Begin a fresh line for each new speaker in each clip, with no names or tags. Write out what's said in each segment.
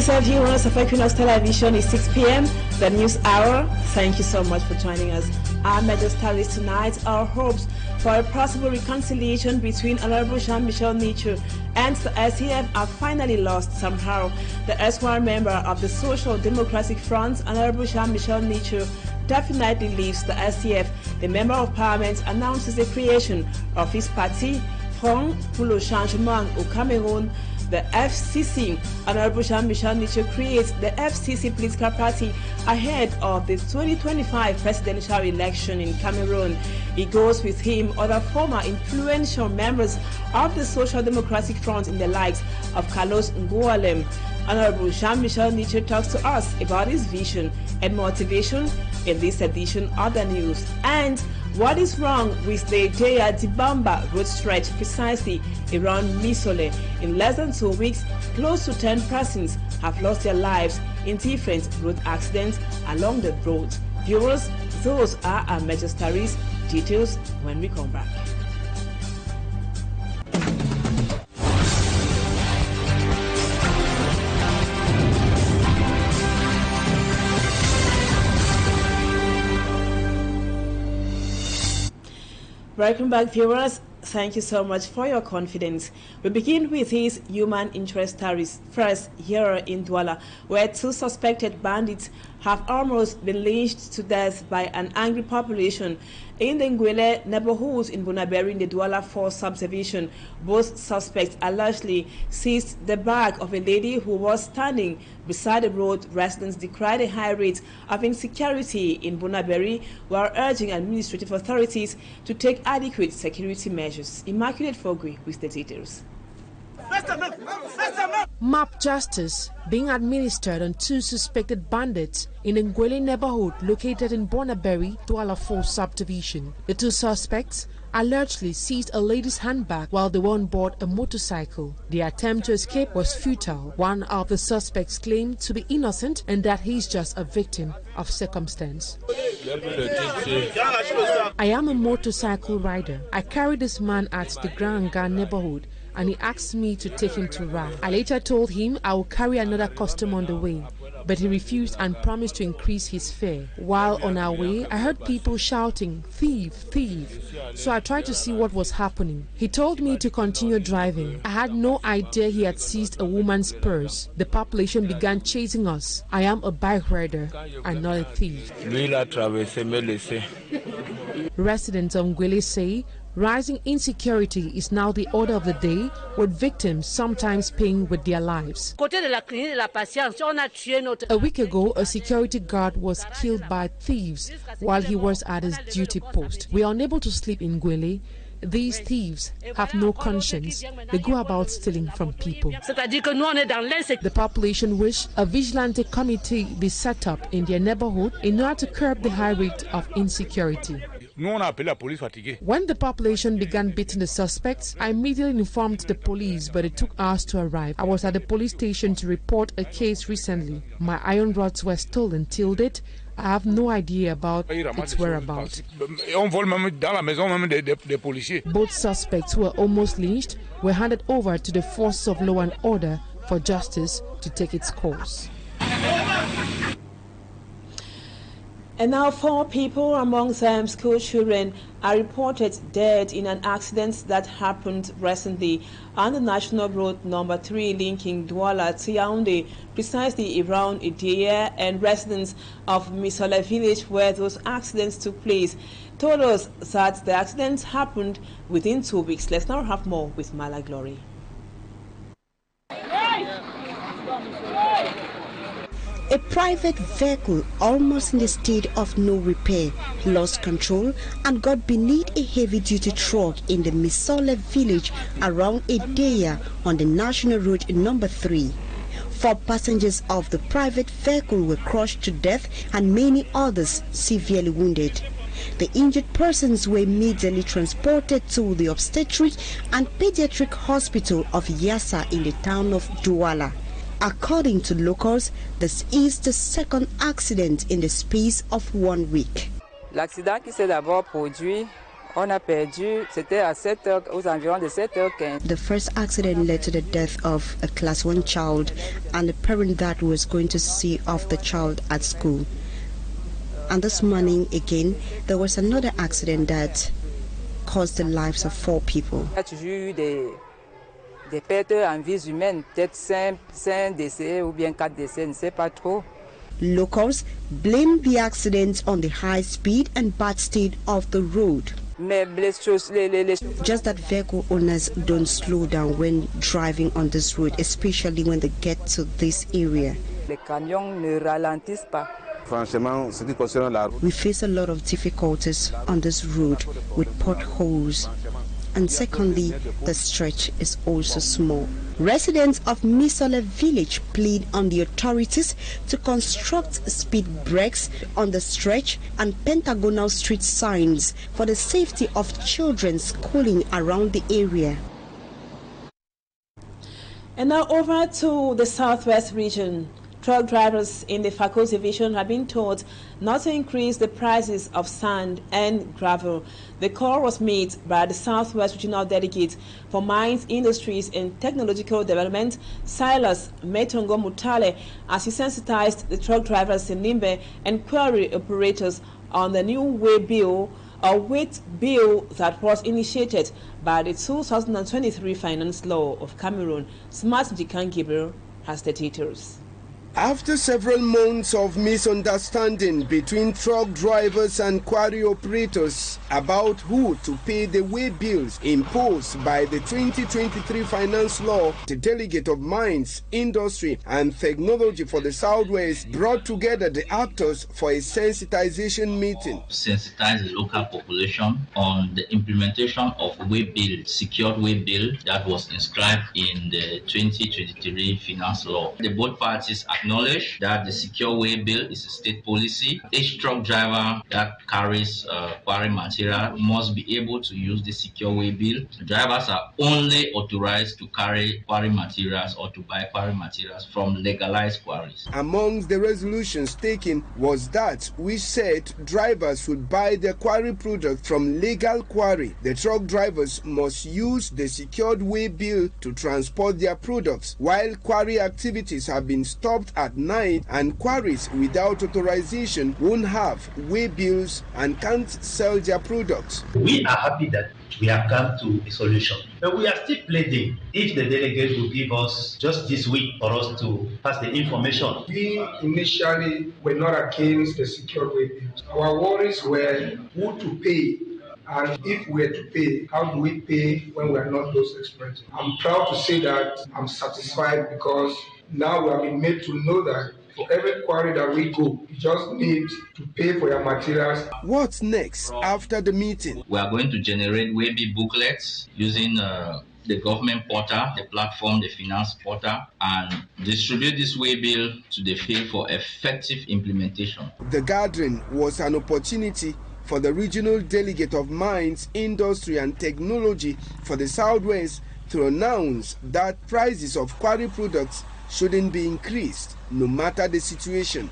Viewers of Equinoxe Television, is 6 p.m. the news hour. Thank you so much for joining us. Our major stories tonight are hopes for a possible reconciliation between Honorable Jean-Michel Nichu and the SCF are finally lost somehow. The erstwhile member of the Social Democratic Front, Honorable Jean-Michel Nichu, definitely leaves the SCF. The Member of Parliament announces the creation of his party, Front pour le Changement au Cameroun. The FCC, Honorable Jean-Michel Nichu, creates the FCC political party ahead of the 2025 presidential election in Cameroon. He goes with him other former influential members of the Social Democratic Front in the likes of Carlos Ngualem. Honorable Jean-Michel Nichu talks to us about his vision and motivation in this edition of the news. And what is wrong with the Deya Dibamba road stretch precisely around Misole? In less than 2 weeks, close to 10 persons have lost their lives in different road accidents along the road. Viewers, those are our major stories. Details when we come back. Welcome back, viewers. Thank you so much for your confidence. We begin with these human interest stories. First, here in Douala, where 2 suspected bandits have almost been lynched to death by an angry population. In the Ngwele neighborhood in Bunaberi in the Douala 4 subdivision, both suspects allegedly seized the bag of a lady who was standing beside the road. Residents decried a high rate of insecurity in Bunaberi while urging administrative authorities to take adequate security measures. Immaculate Fogui with the details.
Map justice being administered on 2 suspected bandits in Ngwele neighborhood located in Bonaberi, Douala 4 subdivision. The 2 suspects allegedly seized a lady's handbag while they were on board a motorcycle. The attempt to escape was futile. One of the suspects claimed to be innocent and that he's just a victim of circumstance. I am a motorcycle rider. I carried this man at the Grand Nga neighborhood and he asked me to take him to Ra. I later told him I would carry another customer on the way, but he refused and promised to increase his fare. While on our way, I heard people shouting, "Thief, thief!" So I tried to see what was happening. He told me to continue driving. I had no idea he had seized a woman's purse. The population began chasing us. I am a bike rider and not a thief. Residents of Ngwele say rising insecurity is now the order of the day, with victims sometimes paying with their lives. A week ago, a security guard was killed by thieves while he was at his duty post. We are unable to sleep in Ngwele. These thieves have no conscience. They go about stealing from people. The population wish a vigilante committee be set up in their neighborhood in order to curb the high rate of insecurity. When the population began beating the suspects, I immediately informed the police, but it took hours to arrive. I was at the police station to report a case recently. My iron rods were stolen till date. I have no idea about its whereabouts. Both suspects who were almost lynched were handed over to the forces of law and order for justice to take its course.
And now 4 people, among them school children, are reported dead in an accident that happened recently on the National Road number 3 linking Douala to Yaoundé, precisely around Ideya, and residents of Misole village where those accidents took place told us that the accident happened within 2 weeks. Let's now have more with Mala Glory.
A private vehicle, almost in the state of no repair, lost control and got beneath a heavy-duty truck in the Misole village around Ideya on the National Road number 3. 4 passengers of the private vehicle were crushed to death and many others severely wounded. The injured persons were immediately transported to the obstetric and pediatric hospital of Yassa in the town of Douala. According to locals, this is the second accident in the space of 1 week.
L'accident qui s'est d'abord produit On a perdu, c'était à 7h, aux environs de 7h15.
The first accident led to the death of a class 1 child and the parent that was going to see off the child at school. And this morning again, there was another accident that caused the lives of 4 people.
Il y a toujours eu des pertes en vies humaines, peut-être 5 décès ou bien 4 décès, je ne sais pas trop.
Locals blame the accidents on the high speed and bad state of the road. Just that vehicle owners don't slow down when driving on this road, especially when they get to this area.
Les camions ne ralentissent pas.
We face a lot of difficulties on this road with potholes, and secondly, the stretch is also small. Residents of Misole village plead on the authorities to construct speed brakes on the stretch and pentagonal street signs for the safety of children schooling around the area.
And now over to the southwest region. Truck drivers in the Fakos division have been told not to increase the prices of sand and gravel. The call was made by the Southwest Regional Delegate for Mines, Industries and Technological Development, Silas Metongo Mutale, as he sensitized the truck drivers in Nimbe and quarry operators on the new weight bill that was initiated by the 2023 Finance Law of Cameroon. Smart Jikan Gabriel has the details.
After several months of misunderstanding between truck drivers and quarry operators about who to pay the way bills imposed by the 2023 Finance Law, the Delegate of Mines, Industry and Technology for the Southwest brought together the actors for a sensitization meeting.
Sensitize the local population on the implementation of way bill, secured way bill that was inscribed in the 2023 Finance Law. The both parties acknowledge that the secure way bill is a state policy. Each truck driver that carries quarry material must be able to use the secure way bill. The drivers are only authorized to carry quarry materials or to buy quarry materials from legalized quarries.
Amongst the resolutions taken was that which said drivers should buy their quarry product from legal quarry. The truck drivers must use the secured way bill to transport their products, while quarry activities have been stopped at night and quarries without authorization won't have way bills and can't sell their products.
We are happy that we have come to a solution, but we are still pleading if the delegate will give us just this week for us to pass the information.
We initially were not against the secure way bills. Our worries were who to pay, and if we are to pay, how do we pay when we are not those experts? I'm proud to say that I'm satisfied because now we have been made to know that for every quarry that we go, you just need to pay for your materials.
What's next after the meeting?
We are going to generate Weibi booklets using the government portal, the platform, the finance portal, and distribute this way bill to the field for effective implementation.
The gathering was an opportunity for the Regional Delegate of Mines, Industry and Technology for the Southwest to announce that prices of quarry products shouldn't be increased, no matter the situation.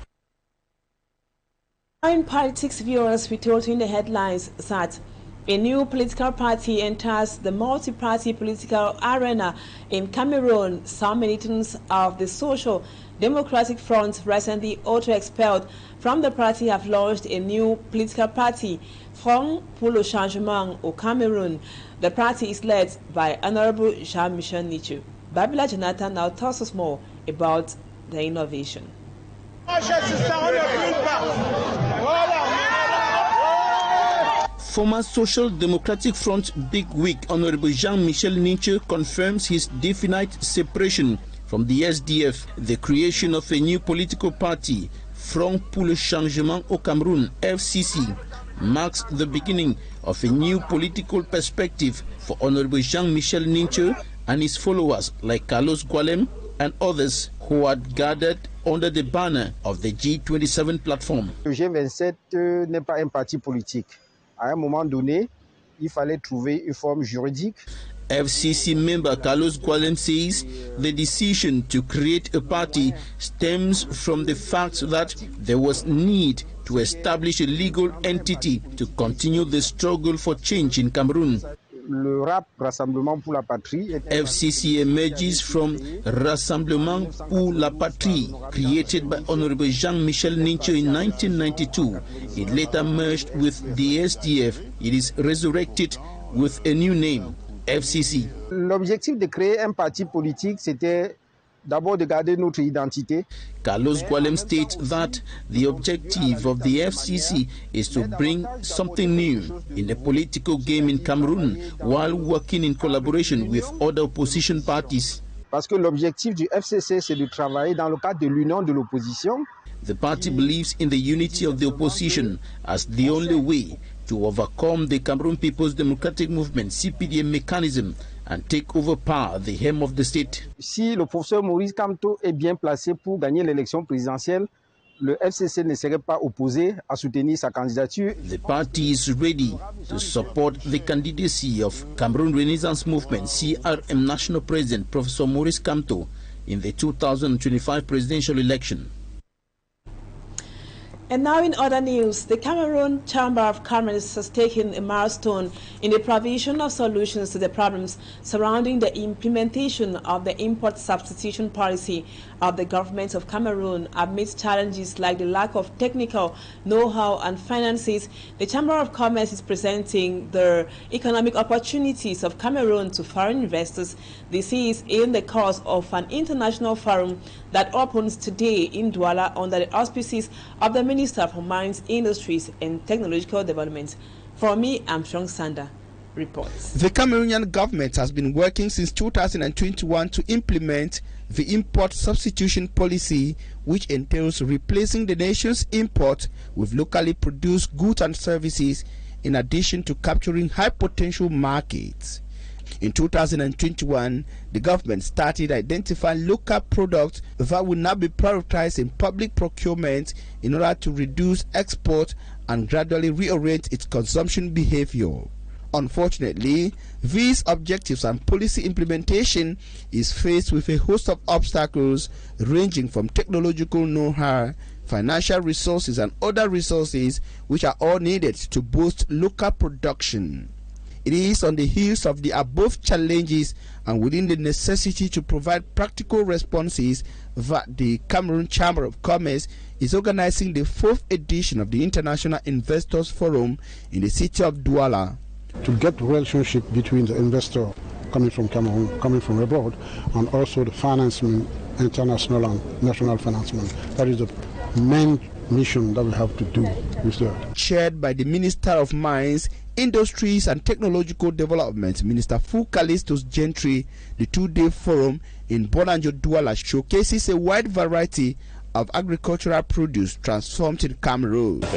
In politics, viewers, we told you in the headlines that a new political party enters the multi-party political arena in Cameroon. Some militants of the Social Democratic Front, recently auto-expelled from the party, have launched a new political party, Front pour le Changement au Cameroun. The party is led by Honorable Jean-Michel Nichu. Babila Jonathan now tells us more about the innovation.
Former Social Democratic Front bigwig Honorable Jean-Michel Nichu confirms his definite separation from the SDF. The creation of a new political party, Front pour le Changement au Cameroun, FCC, marks the beginning of a new political perspective for Honorable Jean-Michel Nichu and his followers like Carlos Gualem and others who had gathered under the banner of the G27 platform.
Le G27 n'est pas un parti politique. À un moment donné, il fallait trouver une forme juridique.
FCC member Carlos Gualem says the decision to create a party stems from the fact that there was need to establish a legal entity to continue the struggle for change in Cameroon. FCC emerges from Rassemblement pour la Patrie, created by Honorable Jean-Michel Ninche in 1992. It later merged with the SDF. It is resurrected with a new name, FCC.
L'objectif de créer un parti politique, c'était d'abord de garder notre identité.
Carlos Gualem states that the objective of the FCC is to bring something new in the political game in Cameroon while working in collaboration with other opposition parties.
Parce que l'objectif du FCC, c'est de travailler dans le cadre de l'union de l'opposition.
The party believes in the unity of the opposition as the only way to overcome the Cameroon People's Democratic Movement (CPDM) mechanism and take over power, the helm of the state.
Si le professeur Maurice Kamto est bien placé pour gagner l'élection présidentielle, le FCC ne serait pas opposé à soutenir sa candidature.
The party is ready to support the candidacy of Cameroon Renaissance Movement (CRM) National President Professor Maurice Kamto in the 2025 presidential election.
And now in other news, the Cameroon Chamber of Commerce has taken a milestone in the provision of solutions to the problems surrounding the implementation of the import substitution policy of the government of Cameroon. Amidst challenges like the lack of technical know-how and finances, the Chamber of Commerce is presenting the economic opportunities of Cameroon to foreign investors. This is in the course of an international forum that opens today in Douala under the auspices of the Minister for Mines, Industries and Technological Development. For me, Armstrong Sander reports.
The Cameroonian government has been working since 2021 to implement the import substitution policy, which entails replacing the nation's import with locally produced goods and services, in addition to capturing high potential markets. In 2021, the government started identifying local products that will now be prioritized in public procurement in order to reduce export and gradually reorient its consumption behavior. Unfortunately, these objectives and policy implementation is faced with a host of obstacles ranging from technological know-how, financial resources and other resources which are all needed to boost local production. It is on the heels of the above challenges and within the necessity to provide practical responses that the Cameroon Chamber of Commerce is organizing the 4th edition of the International Investors Forum in the city of Douala.
To get relationship between the investor coming from Cameroon, coming from abroad, and also the financement, international and national financement. That is the main mission that we have to do with that.
Chaired by the Minister of Mines, Industries and Technological Development, Minister Fukalistos Gentry, the two-day forum in Bonanjo Douala showcases a wide variety of agricultural produce transformed in Cameroon. The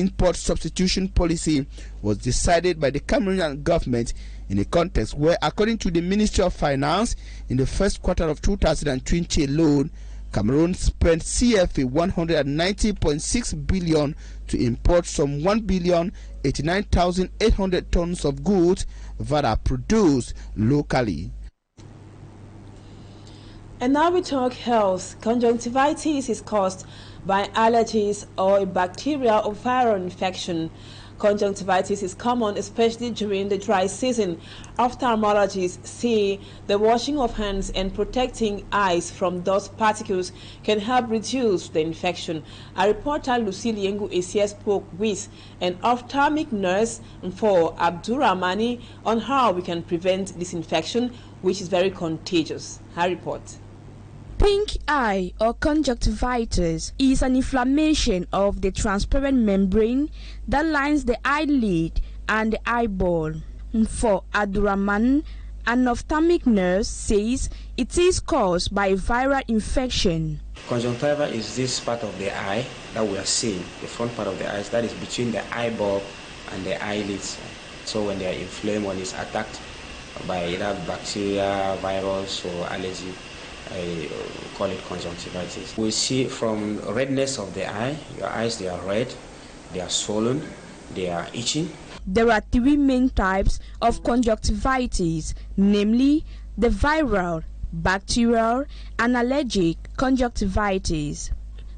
import substitution policy was decided by the Cameroonian government in a context where, according to the Ministry of Finance, in the first quarter of 2020 alone, Cameroon spent CFA 190.6 billion to import some 1,089,800 tons of goods that are produced locally.
And now we talk health. Conjunctivitis is caused by allergies or a bacterial or viral infection. Conjunctivitis is common, especially during the dry season. Ophthalmologists say the washing of hands and protecting eyes from dust particles can help reduce the infection. Our reporter Lucille Yengu Esia spoke with an ophthalmic nurse for Abdurrahmani on how we can prevent this infection, which is very contagious. Her report.
Pink eye or conjunctivitis is an inflammation of the transparent membrane that lines the eyelid and the eyeball. For Abdurrahman, an ophthalmic nurse, says it is caused by viral infection.
Conjunctiva is this part of the eye that we are seeing, the front part of the eyes that is between the eyeball and the eyelids. So when they are inflamed, when it's attacked by either bacteria, virus or allergy, I call it conjunctivitis. We see from redness of the eye, your eyes, they are red, they are swollen, they are itching.
There are three main types of conjunctivitis, namely the viral, bacterial, and allergic conjunctivitis.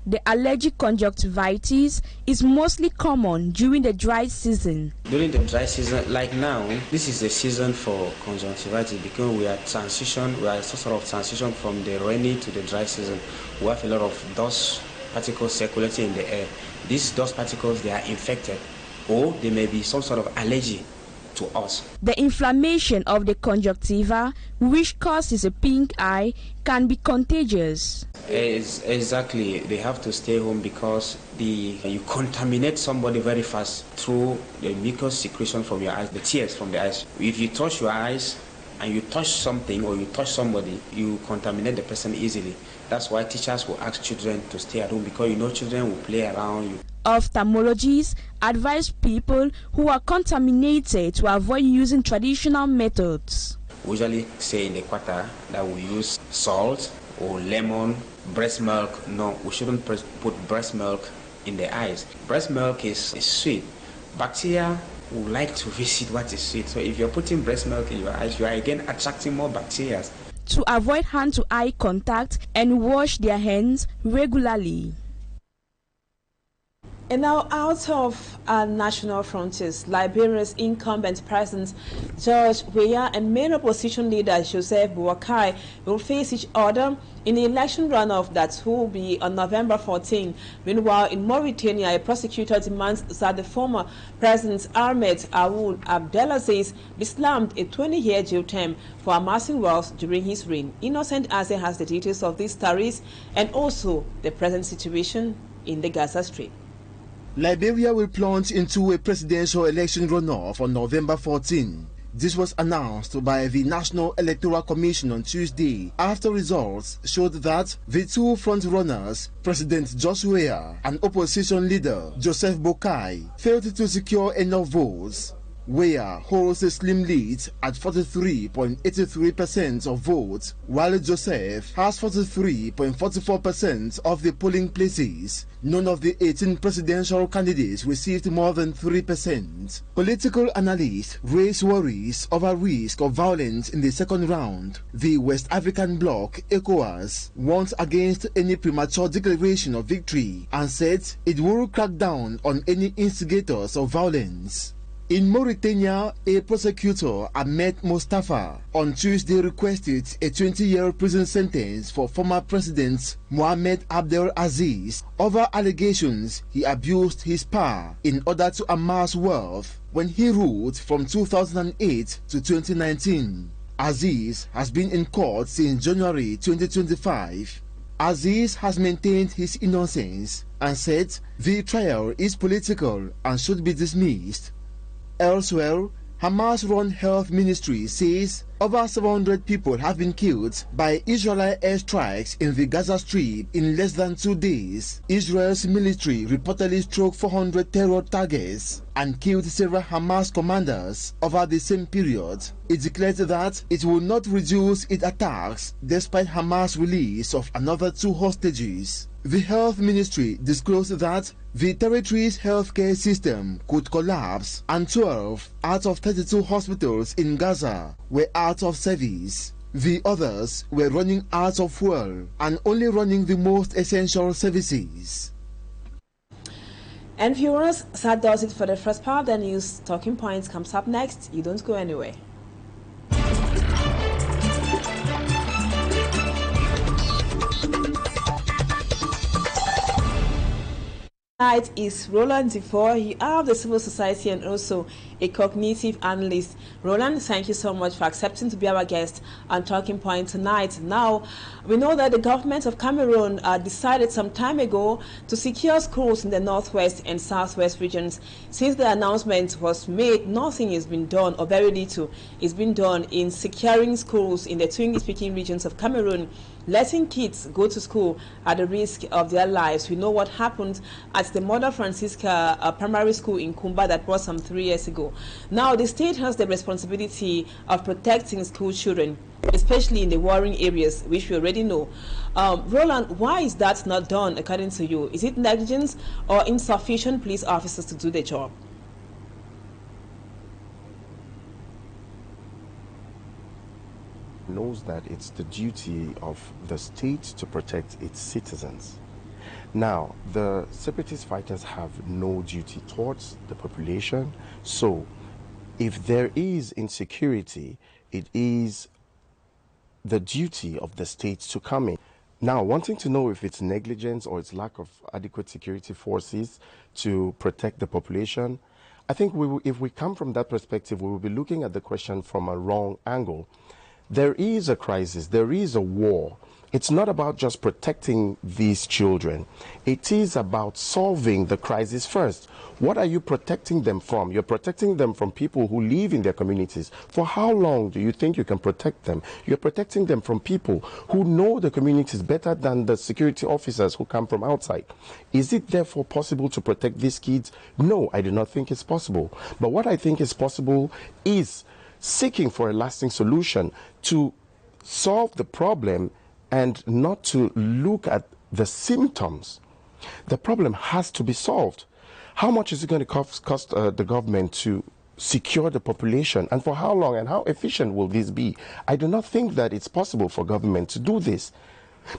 The allergic conjunctivitis is mostly common during the dry season.
During the dry season, like now, this is the season for conjunctivitis because we are sort of transition from the rainy to the dry season. We have a lot of dust particles circulating in the air. These dust particles, they are infected, or there may be some sort of allergy to us.
The inflammation of the conjunctiva, which causes a pink eye, can be contagious.
Exactly. They have to stay home because you contaminate somebody very fast through the mucus secretion from your eyes, the tears from the eyes. If you touch your eyes and you touch something or you touch somebody, you contaminate the person easily. That's why teachers will ask children to stay at home because children will play around.
Ophthalmologists advise people who are contaminated to avoid using traditional methods.
We usually say in the quarter that we use salt or lemon, breast milk. No, we shouldn't put breast milk in the eyes. Breast milk is sweet. Bacteria would like to visit what is sweet. So if you're putting breast milk in your eyes, you are again attracting more bacteria.
To avoid hand-to-eye contact and wash their hands regularly.
And now, out of our national frontiers, Liberia's incumbent president George Weah and main opposition leader Joseph Boakai will face each other in the election runoff that will be on November 14. Meanwhile, in Mauritania, a prosecutor demands that the former president Ahmed Ould Abdelaziz be slammed a 20-year jail term for amassing wealth during his reign. Innocent Aze has the details of these stories and also the present situation in the Gaza Strip.
Liberia will plunge into a presidential election runoff on November 14. This was announced by the National Electoral Commission on Tuesday after results showed that the two front-runners, President George Weah and opposition leader Joseph Boakai, failed to secure enough votes. Weah holds a slim lead at 43.83% of votes, while Joseph has 43.44% of the polling places. None of the 18 presidential candidates received more than 3%. Political analysts raise worries over risk of violence in the second round. The West African bloc, ECOWAS, warns against any premature declaration of victory and said it will crack down on any instigators of violence. In Mauritania, a prosecutor, Ahmed Mustafa, on Tuesday requested a 20-year prison sentence for former President Mohamed Abdel Aziz over allegations he abused his power in order to amass wealth when he ruled from 2008 to 2019. Aziz has been in court since January 2025. Aziz has maintained his innocence and said the trial is political and should be dismissed. Elsewhere, Hamas-run health ministry says over 700 people have been killed by Israeli airstrikes in the Gaza Strip in less than 2 days. Israel's military reportedly struck 400 terror targets and killed several Hamas commanders over the same period. It declared that it will not reduce its attacks despite Hamas' release of another 2 hostages. The health ministry disclosed that the territory's healthcare system could collapse and 12 out of 32 hospitals in Gaza were out of service. The others were running out of fuel and only running the most essential services.
And viewers, that does it for the first part. The news talking points comes up next. You don't go anywhere. Tonight is Roland Zifor. You are of the civil society and also a cognitive analyst. Roland, thank you so much for accepting to be our guest on Talking Point tonight. Now, we know that the government of Cameroon decided some time ago to secure schools in the northwest and southwest regions. Since the announcement was made, nothing has been done, or very little is being done in securing schools in the two English-speaking regions of Cameroon, letting kids go to school at the risk of their lives. We know what happened at the Mother Francisca Primary School in Kumba that was some 3 years ago. Now, the state has the responsibility of protecting school children, especially in the warring areas, which we already know. Roland, why is that not done according to you? Is it negligence or insufficient police officers to do the job?
knows that it's the duty of the state to protect its citizens. Now, the separatist fighters have no duty towards the population, so if there is insecurity, it is the duty of the state to come in. Now, wanting to know if it's negligence or it's lack of adequate security forces to protect the population, I think if we come from that perspective, we will be looking at the question from a wrong angle. There is a crisis, there is a war. It's not about just protecting these children. It is about solving the crisis first. What are you protecting them from? You're protecting them from people who live in their communities. For how long do you think you can protect them? You're protecting them from people who know the communities better than the security officers who come from outside. Is it therefore possible to protect these kids? No, I do not think it's possible. But what I think is possible is seeking for a lasting solution to solve the problem and not to look at the symptoms. The problem has to be solved. How much is it going to cost the government to secure the population, and for how long, and how efficient will this be? I do not think that it's possible for government to do this,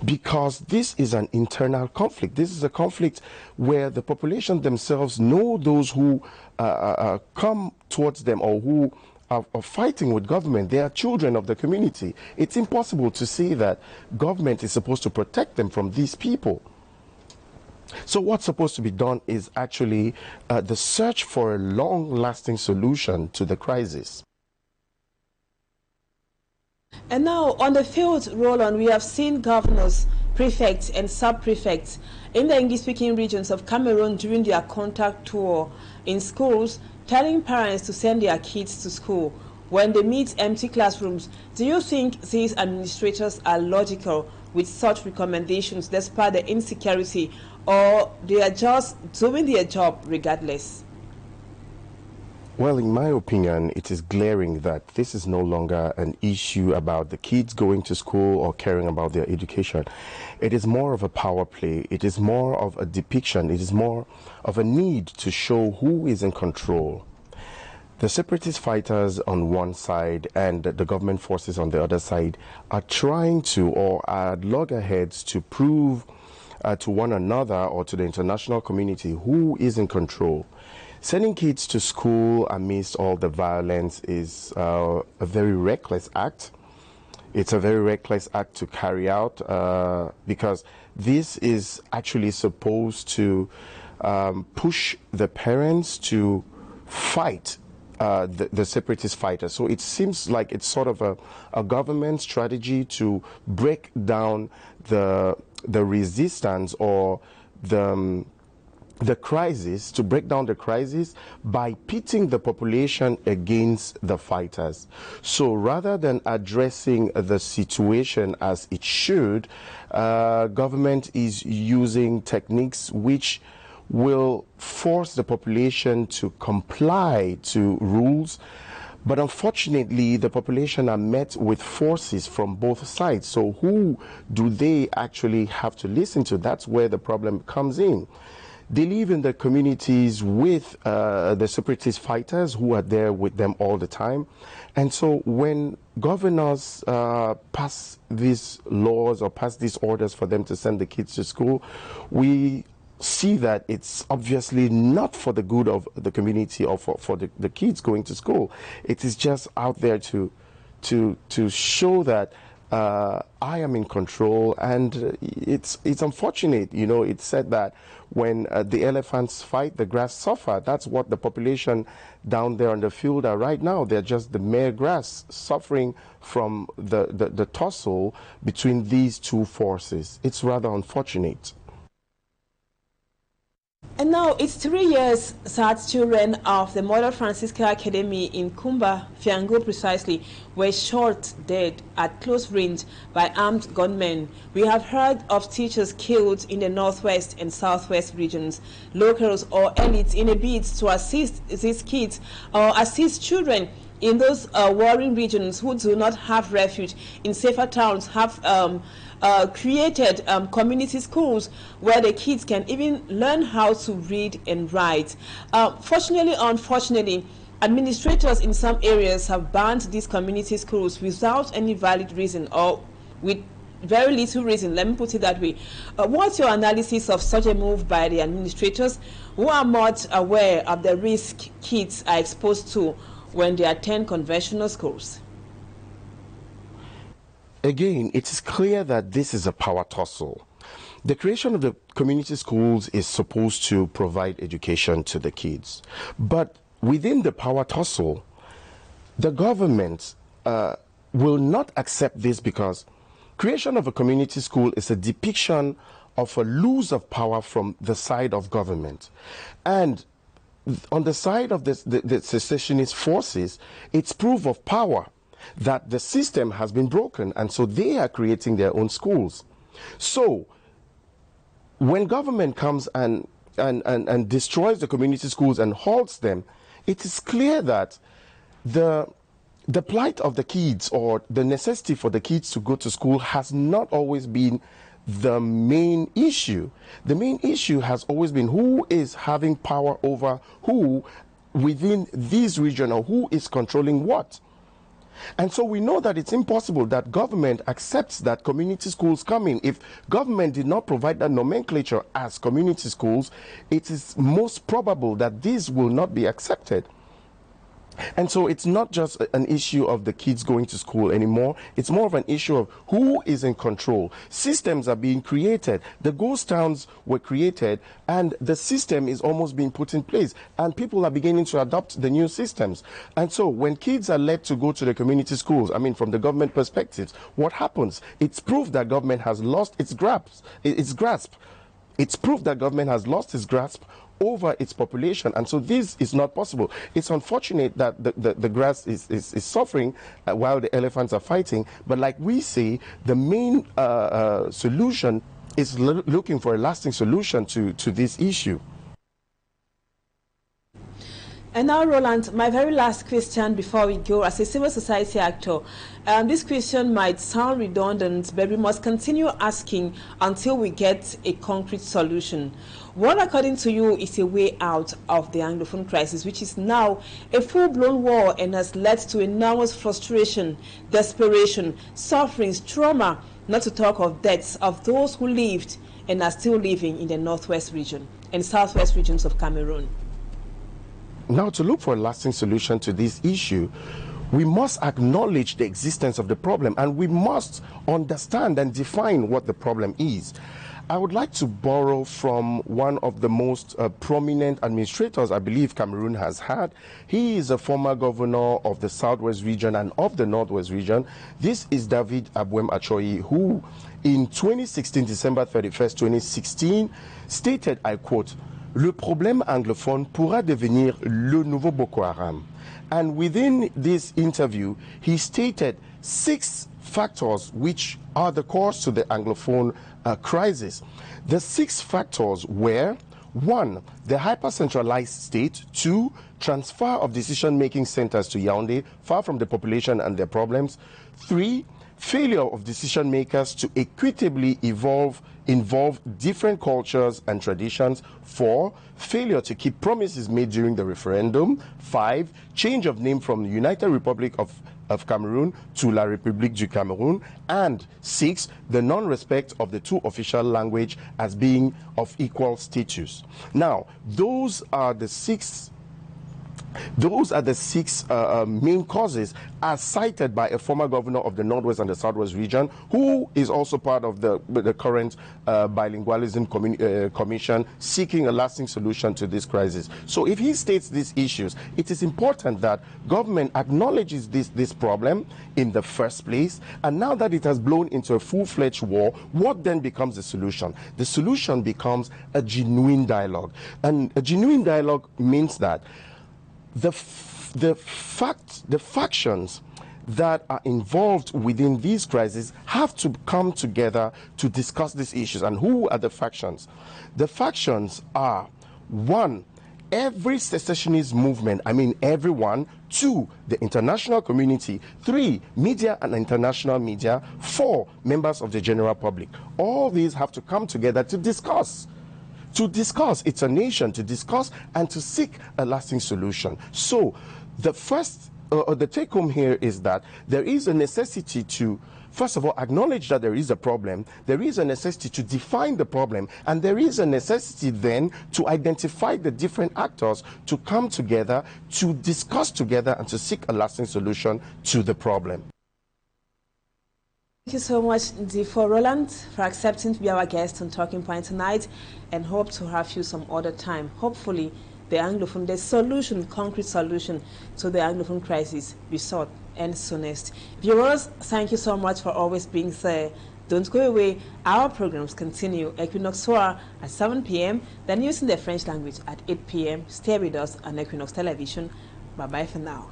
because this is an internal conflict. This is a conflict where the population themselves know those who come towards them or who are fighting with government. They are children of the community. It's impossible to say that government is supposed to protect them from these people. So what's supposed to be done is actually the search for a long-lasting solution to the crisis.
And now, on the field, Roland, we have seen governors, prefects and sub-prefects in the English-speaking regions of Cameroon during their contact tour in schools, telling parents to send their kids to school when they meet empty classrooms. Do you think these administrators are logical with such recommendations despite the insecurity, or they are just doing their job regardless?
Well, in my opinion, it is glaring that this is no longer an issue about the kids going to school or caring about their education. It is more of a power play. It is more of a depiction. It is more of a need to show who is in control. The separatist fighters on one side and the government forces on the other side are trying to, or are at loggerheads to prove to one another or to the international community who is in control. Sending kids to school amidst all the violence is a very reckless act. It's a very reckless act to carry out because this is actually supposed to push the parents to fight the separatist fighters. So it seems like it's sort of a government strategy to break down the resistance or the crisis, to break down the crisis by pitting the population against the fighters. So rather than addressing the situation as it should, government is using techniques which will force the population to comply to rules. But unfortunately, the population are met with forces from both sides. So who do they actually have to listen to? That's where the problem comes in. They live in the communities with the separatist fighters who are there with them all the time. And so when governors pass these laws or pass these orders for them to send the kids to school, we see that it's obviously not for the good of the community or for the kids going to school. It is just out there to show that I am in control, and it's unfortunate. You know, it's said that when the elephants fight, the grass suffer. That's what the population down there on the field are right now. They're just the mere grass suffering from the tussle between these two forces. It's rather unfortunate.
And now it's 3 years since children of the Model Franciscan Academy in Kumba, Fiango precisely, were shot dead at close range by armed gunmen. We have heard of teachers killed in the northwest and southwest regions. Locals or elites in a bid to assist these kids or assist children in those warring regions who do not have refuge in safer towns have created community schools where the kids can even learn how to read and write. Fortunately, unfortunately, Administrators in some areas have banned these community schools without any valid reason, or with very little reason, let me put it that way. What's your analysis of such a move by the administrators who are not aware of the risk kids are exposed to when they attend conventional schools?
Again, it is clear that this is a power tussle. The creation of the community schools is supposed to provide education to the kids. But within the power tussle, the government will not accept this, because creation of a community school is a depiction of a lose of power from the side of government. And on the side of the secessionist forces, it's proof of power that the system has been broken, and so they are creating their own schools. So when government comes and destroys the community schools and halts them, it is clear that the plight of the kids, or the necessity for the kids to go to school, has not always been the main issue. The main issue has always been who is having power over who within this region, or who is controlling what. And so we know that it's impossible that government accepts that community schools come in. If government did not provide that nomenclature as community schools, it is most probable that this will not be accepted. And so it's not just an issue of the kids going to school anymore. It's more of an issue of who is in control. Systems are being created. The ghost towns were created, and the system is almost being put in place, and people are beginning to adopt the new systems. And so when kids are led to go to the community schools, I mean, from the government perspectives, what happens? It's proof that government has lost its grasp. It's proof that government has lost its grasp over its population, and so this is not possible. It's unfortunate that the grass is suffering while the elephants are fighting, but like we say, the main solution is looking for a lasting solution to this issue.
And now, Roland, my very last question before we go. As a civil society actor, this question might sound redundant, but we must continue asking until we get a concrete solution. What, according to you, is a way out of the Anglophone crisis, which is now a full-blown war and has led to enormous frustration, desperation, sufferings, trauma, not to talk of deaths of those who lived and are still living in the northwest region and southwest regions of Cameroon?
Now, to look for a lasting solution to this issue, we must acknowledge the existence of the problem, and we must understand and define what the problem is. I would like to borrow from one of the most prominent administrators I believe Cameroon has had. He is a former governor of the Southwest region and of the Northwest region. This is David Abouem Achoyi, who in 2016, December 31st, 2016, stated, I quote, "Le problème anglophone pourra devenir le nouveau Boko Haram." And within this interview, he stated 6 factors which are the cause to the Anglophone crisis. The 6 factors were: 1, the hyper-centralized state; 2, transfer of decision-making centers to Yaoundé, far from the population and their problems; 3, failure of decision makers to equitably involve different cultures and traditions; 4, failure to keep promises made during the referendum; 5, change of name from the United Republic of Cameroon to La République du Cameroun; and 6, the non-respect of the 2 official language as being of equal status. Now, those are the 6 main causes as cited by a former governor of the Northwest and the Southwest region, who is also part of the current bilingualism commission seeking a lasting solution to this crisis. So if he states these issues, it is important that government acknowledges this problem in the first place, and now that it has blown into a full-fledged war, what then becomes the solution? The solution becomes a genuine dialogue. And a genuine dialogue means that the factions that are involved within these crises have to come together to discuss these issues. And who are the factions? The factions are: 1, every secessionist movement, I mean everyone; 2, the international community; 3, media and international media; 4, members of the general public. All these have to come together to discuss. It's a nation, to discuss and to seek a lasting solution. So the first, the take home here is that there is a necessity to, first of all, acknowledge that there is a problem. There is a necessity to define the problem. And there is a necessity then to identify the different actors to come together, to discuss together, and to seek a lasting solution to the problem.
Thank you so much, Ndifo Roland, for accepting to be our guest on Talking Point tonight, and hope to have you some other time. Hopefully, the Anglophone, the solution, concrete solution to the Anglophone crisis be sought and soonest. Viewers, thank you so much for always being there. Don't go away. Our programs continue. Equinoxe Soir at 7 p.m. The news in the French language at 8 p.m. Stay with us on Equinoxe Television. Bye-bye for now.